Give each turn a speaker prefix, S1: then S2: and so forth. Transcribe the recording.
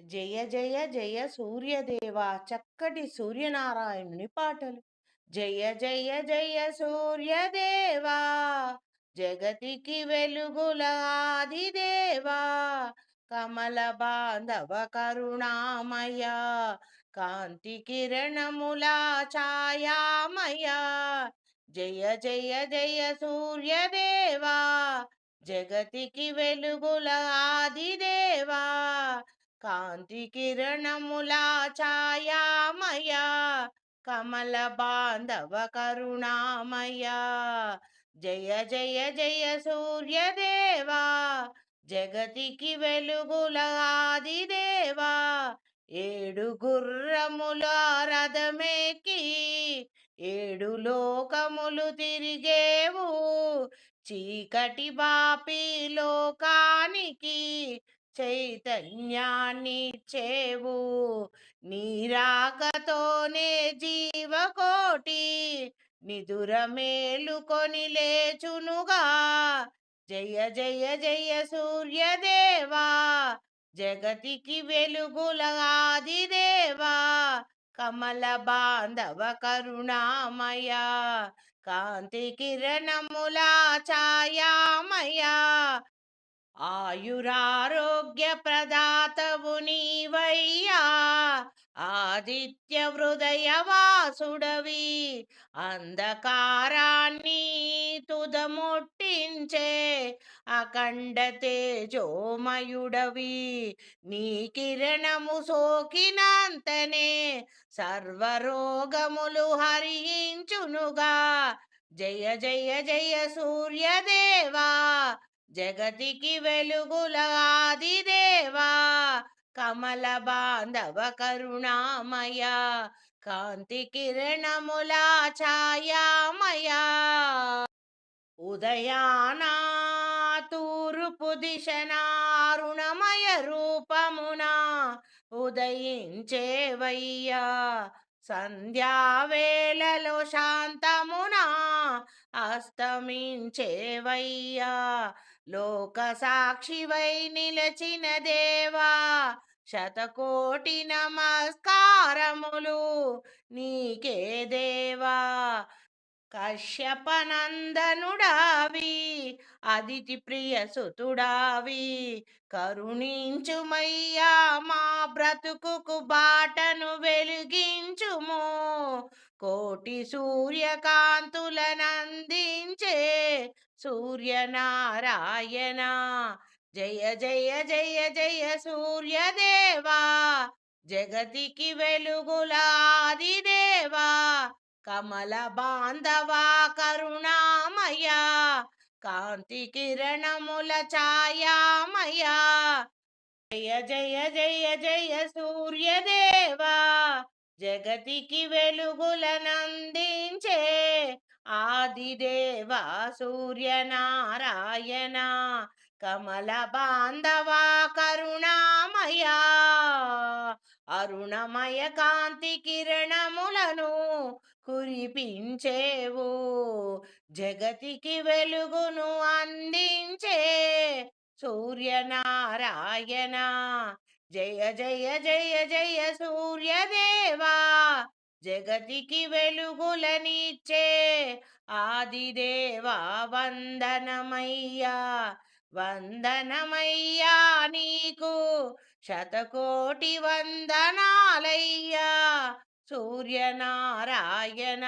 S1: జయ జయ జయ సూర్యదేవా చక్కటి సూర్యనారాయణుని పాటలు. జయ జయ జయ సూర్యదేవా జగతికి వెలుగుల ఆదిదేవా కమల బాంధవ కరుణామయ కాంతి కిరణముల ఛాయామయ. జయ జయ జయ సూర్యదేవా జగతికి వెలుగుల ఆదిదేవా కాంతి కిరణముల ఛాయామయ కమల బాంధవ కరుణామయ. జయ జయ జయ సూర్యదేవా జగతికి వెలుగుల ఆదిదేవా ఏడు గుర్రముల రథమెక్కి ఏడు లోకములు తిరిగేవు చీకటి బాపి లోకానికి చైతన్యాన్నిచ్చేవు. నీరాకతోనే జీవకోటి నిదుర మేలుకొని లేచునుగా. జయ జయ జయ సూర్యదేవా జగతికి వెలుగుల ఆదిదేవా కమల బాంధవ కరుణామయ కాంతి కిరణముల ఛాయామయ. ఆయురారోగ్య ప్రదాతవు నీవయ్యా ఆదిత్య హృదయ వాసుడవి అంధకారాన్ని తుదముట్టించే అఖండ తేజోమయుడవి. నీ కిరణము సోకినంతనే సర్వరోగములు హరించునుగా. జయ జయ జయ సూర్యదేవా జగతికి వెలుగుల ఆదిదేవా కమల బాంధవ కరుణామయ కాంతి కిరణముల ఛాయామయ. ఉదయాన తూర్పు దిశన అరుణమయ రూపమున ఉదయించేవయ్యా సంధ్యావేళలో శాంతమున అస్తమించేవయ్యా లోక సాక్షివై నిలచిన దేవా శతకోటి నమస్కారములు నీకే దేవా. కశ్యపనందనుడావి అదితి ప్రియ సుతుడావి కరుణించుమయ్యా మా బ్రతుకుకు బాటను వెలిగించుము. కోటి సూర్యకాంతులనందించే సూర్యనారాయణ. జయ జయ జయ జయ సూర్యదేవా జగతికి వెలుగుల ఆదిదేవా కమల బాంధవ కరుణామయ కాంతి కిరణముల ఛాయామయ. జయ జయ జయ జయ సూర్యదేవా జగతికి వెలుగులనందించే ఆదిదేవా సూర్యనారాయణ కమల బాంధవ కరుణామయ. అరుణమయ కాంతి కిరణములను కురిపించేవు జగతికి వెలుగును అందించే సూర్యనారాయణ. జయ జయ జయ జయ సూర్యదేవా జగతికి వెలుగులనిచ్చే ఆదిదేవా వందనమయ్యా వందనమయ్యా నీకు శతకోటి వందనాలయ్యా సూర్యనారాయణ.